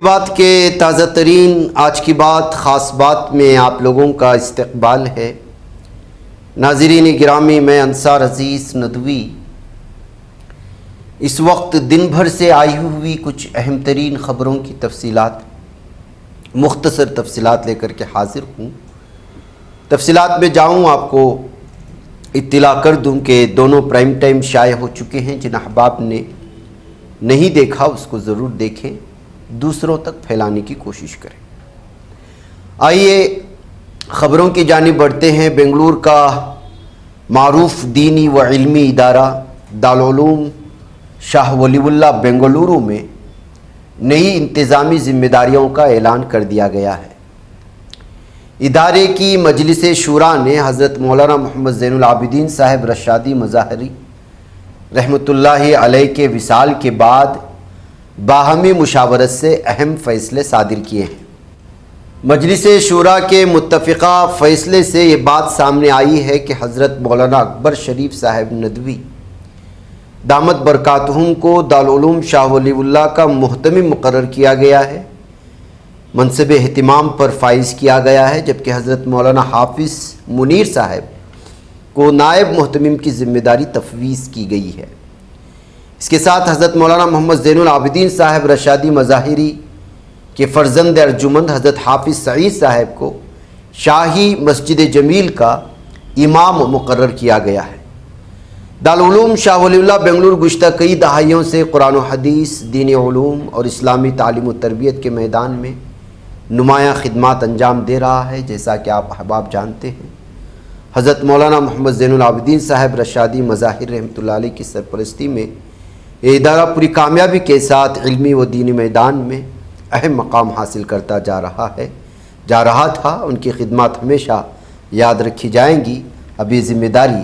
بات کے تازہ ترین آج کی بات خاص بات میں آپ لوگوں کا استقبال ہے۔ ناظرین گرامی، میں انصار عزیز ندوی اس وقت دن بھر سے آئی ہوئی کچھ اہم ترین خبروں کی مختصر تفصیلات لے کر کے حاضر ہوں۔ تفصیلات میں جاؤں آپ کو اطلاع کر دوں کہ دونوں پرائم ٹائم شائع ہو چکے ہیں۔ جن احباب نے نہیں دیکھا اس کو ضرور دیکھیں، دوسروں تک پھیلانے کی کوشش کریں۔ آئیے خبروں کی جانب بڑھتے ہیں۔ بنگلور کا معروف دینی و علمی ادارہ دارالعلوم شاہ ولی اللہ بنگلورو میں نئی انتظامی ذمہ داریوں کا اعلان کر دیا گیا ہے۔ ادارے کی مجلس شورا نے حضرت مولانا محمد زین العابدین صاحب رشادی مظاہری رحمۃ اللہ علیہ کے وصال کے بعد باہمی مشاورت سے اہم فیصلے صادر کیے ہیں۔ مجلس شورا کے متفقہ فیصلے سے یہ بات سامنے آئی ہے کہ حضرت مولانا اکبر شریف صاحب ندوی دامت برکاتہم کو دارالعلوم شاہ ولی اللہ کا محتمم مقرر کیا گیا ہے، منصب اہتمام پر فائز کیا گیا ہے، جبکہ حضرت مولانا حافظ منیر صاحب کو نائب محتمم کی ذمہ داری تفویض کی گئی ہے۔ اس کے ساتھ حضرت مولانا محمد زین العابدین صاحب رشادی مظاہری کے فرزند ارجمند حضرت حافظ سعید صاحب کو شاہی مسجد جمیل کا امام مقرر کیا گیا ہے۔ دارالعلوم شاہ ولی اللہ بنگلور گزشتہ کئی دہائیوں سے قرآن و حدیث، دینی علوم اور اسلامی تعلیم و تربیت کے میدان میں نمایاں خدمات انجام دے رہا ہے۔ جیسا کہ آپ احباب جانتے ہیں، حضرت مولانا محمد زین العابدین صاحب رشادی مظاہر رحمۃ اللہ علیہ کی سرپرستی میں یہ ادارہ پوری کامیابی کے ساتھ علمی و دینی میدان میں اہم مقام حاصل کرتا جا رہا تھا۔ ان کی خدمات ہمیشہ یاد رکھی جائیں گی۔ اب یہ ذمہ داری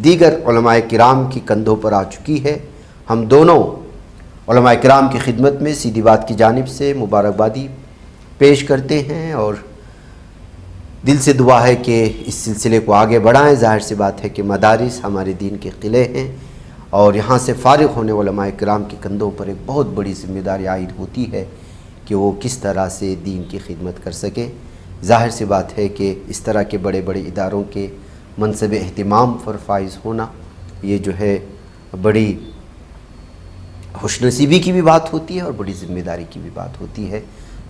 دیگر علماء کرام کی کندھوں پر آ چکی ہے۔ ہم دونوں علماء کرام کی خدمت میں سیدھی بات کی جانب سے مبارکبادی پیش کرتے ہیں اور دل سے دعا ہے کہ اس سلسلے کو آگے بڑھائیں۔ ظاہر سی بات ہے کہ مدارس ہمارے دین کے قلعے ہیں اور یہاں سے فارغ ہونے والے علماء کرام کی کندھوں پر ایک بہت بڑی ذمہ داری عائد ہوتی ہے کہ وہ کس طرح سے دین کی خدمت کر سکیں۔ ظاہر سی بات ہے کہ اس طرح کے بڑے بڑے اداروں کے منصب اہتمام پر فائز ہونا یہ جو ہے بڑی خوش نصیبی کی بھی بات ہوتی ہے اور بڑی ذمہ داری کی بھی بات ہوتی ہے۔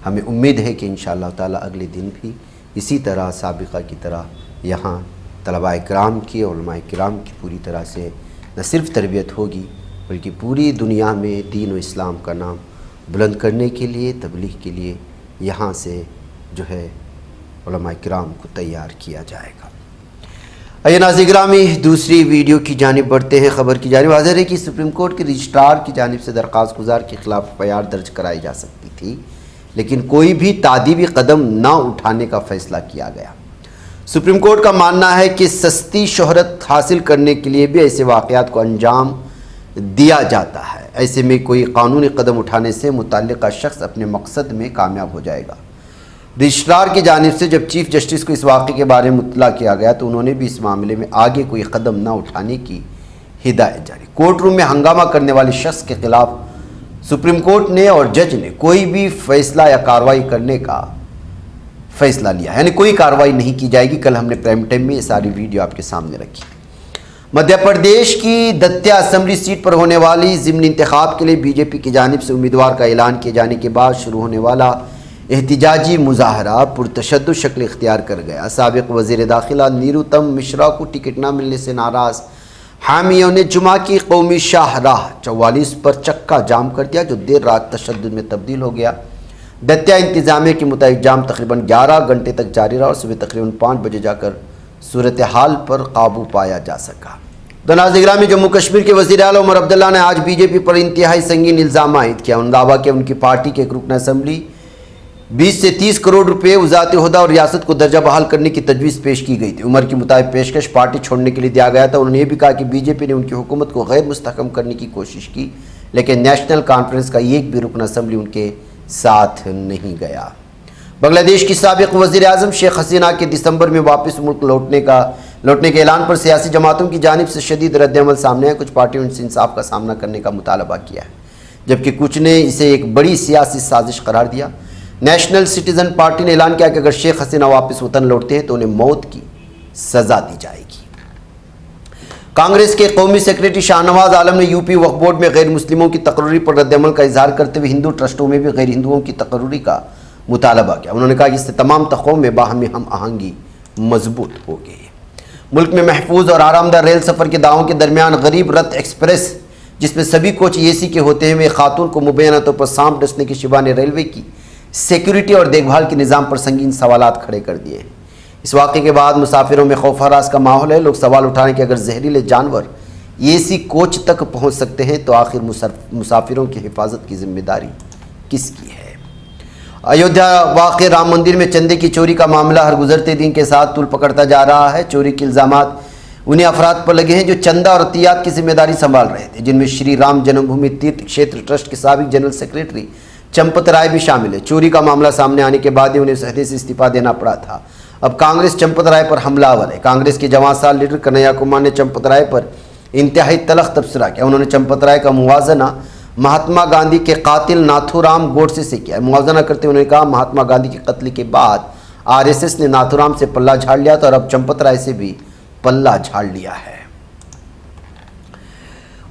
ہمیں امید ہے کہ انشاءاللہ تعالی اگلے دن بھی اسی طرح سابقہ کی طرح یہاں طلباء کرام کی اور علماء کرام کی پوری طرح سے نہ صرف تربیت ہوگی بلکہ پوری دنیا میں دین و اسلام کا نام بلند کرنے کے لیے، تبلیغ کے لیے یہاں سے جو ہے علماء کرام کو تیار کیا جائے گا۔ آئیے ناظرین گرامی، دوسری ویڈیو کی جانب بڑھتے ہیں۔ خبر کی جانب حاضر ہے کہ سپریم کورٹ کے رجسٹرار کی جانب سے درخواست گزار کے خلاف FIR درج کرائی جا سکتی تھی، لیکن کوئی بھی تعدیبی قدم نہ اٹھانے کا فیصلہ کیا گیا۔ سپریم کورٹ کا ماننا ہے کہ سستی شہرت حاصل کرنے کے لیے بھی ایسے واقعات کو انجام دیا جاتا ہے۔ ایسے میں کوئی قانونی قدم اٹھانے سے متعلقہ شخص اپنے مقصد میں کامیاب ہو جائے گا۔ رجسٹرار کی جانب سے جب چیف جسٹس کو اس واقعے کے بارے میں مطلع کیا گیا تو انہوں نے بھی اس معاملے میں آگے کوئی قدم نہ اٹھانے کی ہدایت جاری۔ کورٹ روم میں ہنگامہ کرنے والے شخص کے خلاف سپریم کورٹ نے اور جج نے کوئی بھی فیصلہ یا کارروائی کرنے کا فیصلہ لیا، یعنی کوئی کارروائی نہیں کی جائے گی۔ کل ہم نے پرائم ٹائم میں یہ ساری ویڈیو آپ کے سامنے رکھی۔ مدھیہ پردیش کی دتیا اسمبلی سیٹ پر ہونے والی ضمنی انتخاب کے لیے BJP کی جانب سے امیدوار کا اعلان کیے جانے کے بعد شروع ہونے والا احتجاجی مظاہرہ پرتشدد شکل اختیار کر گیا۔ سابق وزیر داخلہ نیروتم مشرا کو ٹکٹ نہ ملنے سے ناراض حامیوں نے جمعہ کی قومی شاہراہ 44 پر چکا جام کر دیا، جو دیر رات تشدد میں تبدیل ہو گیا۔ دتیا انتظامیہ کے مطابق جام تقریباً 11 گھنٹے تک جاری رہا اور صبح تقریباً 5 بجے جا کر صورتحال پر قابو پایا جا سکا۔ ناظرین گرامی، جموں کشمیر کے وزیر اعلیٰ عمر عبداللہ نے آج BJP پر انتہائی سنگین الزام عائد کیا۔ انہوں نے دعویٰ کیا ان کی پارٹی کے ایک رکن اسمبلی 20 سے 30 کروڑ روپے وزارت عہدہ اور ریاست کو درجہ بحال کرنے کی تجویز پیش کی گئی تھی۔ عمر کے مطابق پیشکش پارٹی چھوڑنے کے لیے دیا گیا تھا۔ انہوں نے یہ بھی کہا کہ BJP نے ان کی حکومت کو غیر مستحکم کرنے کی کوشش کی، لیکن نیشنل کانفرنس کا ایک بھی رکن اسمبلی ان کے ساتھ نہیں گیا۔ بنگلہ دیش کی سابق وزیر اعظم شیخ حسینہ کے دسمبر میں واپس ملک لوٹنے کے اعلان پر سیاسی جماعتوں کی جانب سے شدید رد عمل سامنے ہے۔ کچھ پارٹیوں نے انصاف کا سامنا کرنے کا مطالبہ کیا ہے۔ جبکہ کچھ نے اسے ایک بڑی سیاسی سازش قرار دیا۔ نیشنل سٹیزن پارٹی نے اعلان کیا کہ اگر شیخ حسینہ واپس وطن لوٹتے ہیں تو انہیں موت کی سزا دی جائے گی۔ کانگریس کے قومی سیکریٹری شاہ نواز عالم نے یو پی وقف بورڈ میں غیر مسلموں کی تقرری پر رد عمل کا اظہار کرتے ہوئے ہندو ٹرسٹوں میں بھی غیر ہندوؤں کی تقرری کا مطالبہ کیا۔ انہوں نے کہا کہ اس سے تمام طبقوں میں باہمی ہم آہنگی مضبوط ہوگی۔ ملک میں محفوظ اور آرام دہ ریل سفر کے دعووں کے درمیان غریب رتھ ایکسپریس، جس میں سبھی کوچ اے سی کے ہوتے ہیں، ایک خاتون کو مبینہ طور پر سانپ ڈسنے کے شبہ نے ریلوے کی سیکیورٹی اور دیکھ بھال کے نظام پر سنگین سوالات کھڑے کر دیے ہیں۔ اس واقعے کے بعد مسافروں میں خوف ہراس کا ماحول ہے۔ لوگ سوال اٹھائیں کہ اگر زہریلے جانور اے سی کوچ تک پہنچ سکتے ہیں تو آخر مسافروں کی حفاظت کی ذمہ داری کس کی ہے؟ ایودھیا واقع رام مندر میں چندے کی چوری کا معاملہ ہر گزرتے دن کے ساتھ طول پکڑتا جا رہا ہے۔ چوری کے الزامات انہیں افراد پر لگے ہیں جو چندہ اور عطیات کی ذمہ داری سنبھال رہے تھے، جن میں شری رام جنم بھومی تیرتھ کھیتر ٹرسٹ کے سابق جنرل سیکریٹری چمپت رائے بھی شامل ہے۔ چوری کا معاملہ سامنے آنے کے بعد ہی انہیں اس عہدے سے استعفیٰ دینا پڑا تھا۔ اب کانگریس چمپت رائے پر حملہ آور ہے۔ کانگریس کے جوان سال لیڈر کنہیا کمار نے چمپت رائے پر انتہائی تلخ تبصرہ کیا۔ انہوں نے چمپت رائے کا موازنہ مہاتما گاندھی کے قاتل ناتھو رام گوڈسے سے کیا۔ موازنہ کرتے ہوئے انہوں نے کہا مہاتما گاندھی کے قتل کے بعد RSS نے ناتھو رام سے پلہ جھاڑ لیا تھا اور اب چمپت رائے سے بھی پلہ جھاڑ لیا ہے۔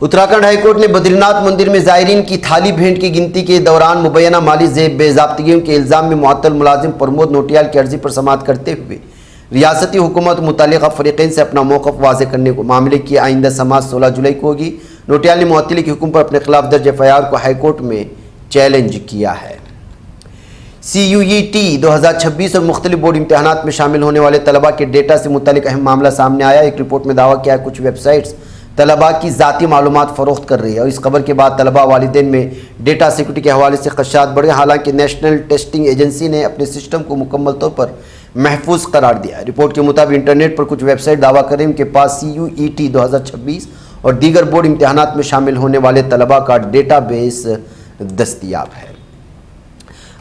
اتراکھنڈ ہائی کورٹ نے بدری ناتھ مندر میں زائرین کی تھالی بھیٹ کی گنتی کے دوران مبینہ مالی بے ضابطگیوں کے الزام میں معطل ملازم پرمود نوٹیال کی عرضی پر سماعت کرتے ہوئے ریاستی حکومت متعلقہ فریقین سے اپنا موقف واضح کرنے کو معاملے کی آئندہ سماعت 16 جولائی کو ہوگی۔ نوٹیال نے معطلی کے حکم پر اپنے خلاف درج FIR کو ہائی کورٹ میں چیلنج کیا ہے۔ CUET 2026 اور مختلف بورڈ امتحانات میں شامل ہونے والے طلباء کے ڈیٹا سے متعلق اہم معاملہ سامنے آیا۔ ایک رپورٹ میں دعویٰ کیا ہے کچھ ویب سائٹس طلباء کی ذاتی معلومات فروخت کر رہی ہے، اور اس خبر کے بعد طلباء والدین میں ڈیٹا سیکورٹی کے حوالے سے خدشات بڑھے۔ حالانکہ نیشنل ٹیسٹنگ ایجنسی نے اپنے سسٹم کو مکمل طور پر محفوظ قرار دیا ہے۔ رپورٹ کے مطابق انٹرنیٹ پر کچھ ویب سائٹ دعویٰ کریں ان کے پاس CUET 2026 اور دیگر بورڈ امتحانات میں شامل ہونے والے طلباء کا ڈیٹا بیس دستیاب ہے۔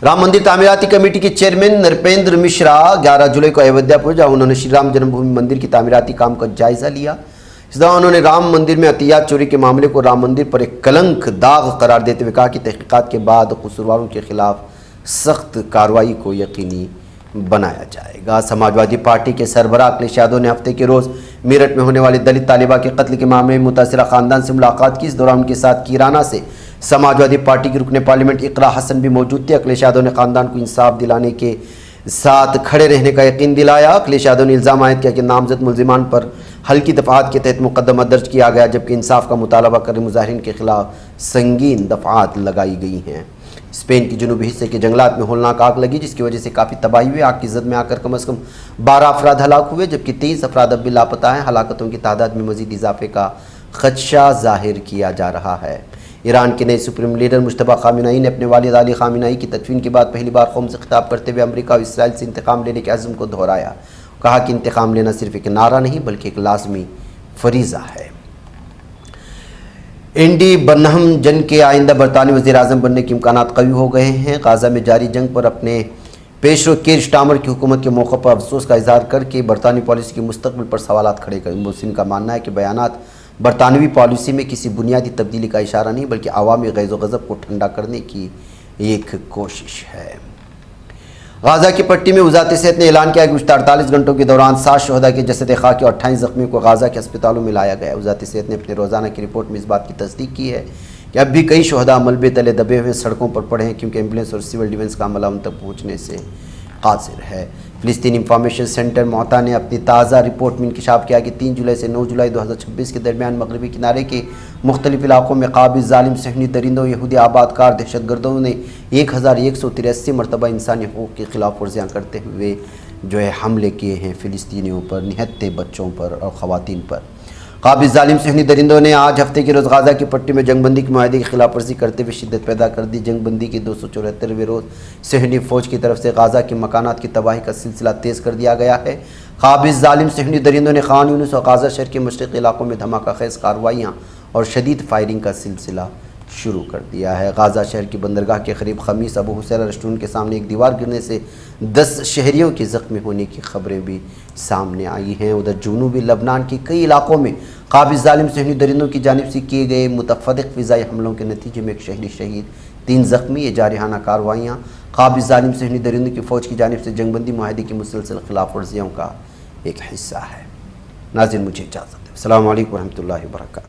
رام مندر تعمیراتی کمیٹی کے چیئرمین نرپیندر مشرا 11 جولائی کو ایودھیا پہنچے، جہاں انہوں نے شری رام جنم بھومی مندر کی تعمیراتی کام کا جائزہ لیا۔ اس دوران انہوں نے رام مندر میں عطیات چوری کے معاملے کو رام مندر پر ایک کلنک داغ قرار دیتے ہوئے کہا کہ تحقیقات کے بعد قصورواروں کے خلاف سخت کارروائی کو یقینی بنایا جائے گا۔ سماجوادی پارٹی کے سربراہ اکھلیش یادو نے ہفتے کے روز میرٹھ میں ہونے والی دلت طالبہ کے قتل کے معاملے میں متاثرہ خاندان سے ملاقات کی۔ اس دوران ان کے ساتھ کیرانہ سے سماجوادی پارٹی کی رکن پارلیمنٹ اقرا حسن بھی موجود تھے۔ اکھلیش یادو نے خاندان کو انصاف دلانے کے ساتھ کھڑے رہنے کا یقین دلایا۔ اکھلیش یادو نے الزام عائد کیا کہ نامزد ملزمان پر ہلکی دفعات کے تحت مقدمہ درج کیا گیا، جبکہ انصاف کا مطالبہ کرنے مظاہرین کے خلاف سنگین دفعات لگائی گئی ہیں۔ اسپین کے جنوبی حصے کے جنگلات میں ہولناک آگ لگی، جس کی وجہ سے کافی تباہی ہوئی۔ آگ کی زد میں آ کر کم از کم 12 افراد ہلاک ہوئے، جبکہ 23 افراد اب بھی لاپتہ ہیں۔ ہلاکتوں کی تعداد میں مزید اضافے کا خدشہ ظاہر کیا جا رہا ہے۔ ایران کے نئے سپریم لیڈر مجتبی خامنہئی نے اپنے والد علی خامنہئی کی تدفین کے بعد پہلی بار قوم سے خطاب کرتے ہوئے امریکہ اور اسرائیل سے انتقام لینے کے عزم کو دہرایا۔ کہا کہ انتقام لینا صرف ایک نعرہ نہیں بلکہ ایک لازمی فریضہ ہے۔ اینڈی برنہم جن کے آئندہ برطانوی وزیر اعظم بننے کے امکانات قوی ہو گئے ہیں۔ غزہ میں جاری جنگ پر اپنے پیشرو کیر سٹارمر کی حکومت کے موقع پر افسوس کا اظہار کر کے برطانوی پالیسی کے مستقبل پر سوالات کھڑے کر محسن کا ماننا ہے کہ بیانات برطانوی پالیسی میں کسی بنیادی تبدیلی کا اشارہ نہیں بلکہ عوامی غیظ و غضب کو ٹھنڈا کرنے کی ایک کوشش ہے۔ غزہ کی پٹی میں وزارت صحت نے اعلان کیا کہ گزشتہ 48 گھنٹوں کے دوران 7 شہداء کے جسد خاکی اور 28 زخمیوں کو غزہ کے ہسپتالوں میں لایا گیا۔ وزارت صحت نے اپنے روزانہ کی رپورٹ میں اس بات کی تصدیق کی ہے کہ اب بھی کئی شہداء ملبے تلے دبے ہوئے سڑکوں پر پڑے ہیں، کیونکہ ایمبولینس اور سول ڈیفنس کا عملہ ان تک پہنچنے سے قاصر ہے۔ فلسطین انفارمیشن سینٹر معطا نے اپنی تازہ رپورٹ میں انکشاف کیا کہ 3 جولائی سے 9 جولائی 2026 کے درمیان مغربی کنارے کے مختلف علاقوں میں قابض ظالم صہیونی درندوں یہودی آباد کار دہشت گردوں نے 1183 مرتبہ انسانی حقوق کی خلاف ورزیاں کرتے ہوئے حملے کیے ہیں، فلسطینیوں پر، نہتے بچوں پر اور خواتین پر۔ قابض ظالم صہیونی درندوں نے آج ہفتے کے روز غزہ کی پٹی میں جنگ بندی کے معاہدے کی خلاف ورزی کرتے ہوئے شدت پیدا کر دی۔ جنگ بندی کے 274ویں روز صہیونی فوج کی طرف سے غزہ کے مکانات کی تباہی کا سلسلہ تیز کر دیا گیا ہے۔ قابض ظالم صہیونی درندوں نے خان یونس اور غزہ شہر کے مشرقی علاقوں میں دھماکہ خیز کارروائیاں اور شدید فائرنگ کا سلسلہ شروع کر دیا ہے۔ غازہ شہر کی بندرگاہ کے قریب خمیس ابو حسیرہ ریسٹورنٹ کے سامنے ایک دیوار گرنے سے 10 شہریوں کے زخمی ہونے کی خبریں بھی سامنے آئی ہیں۔ ادھر جنوبی لبنان کے کئی علاقوں میں قابض ظالم صہیونی درندوں کی جانب سے کیے گئے متفرق فضائی حملوں کے نتیجے میں ایک شہری شہید، 3 زخمی۔ یہ جارحانہ کارروائیاں قابض ظالم صہیونی درندوں کی فوج کی جانب سے جنگ بندی معاہدے کی مسلسل خلاف ورزیوں کا ایک حصہ ہے۔ ناظرین، مجھے اجازت ہے۔ السلام علیکم ورحمۃ اللہ وبرکاتہ۔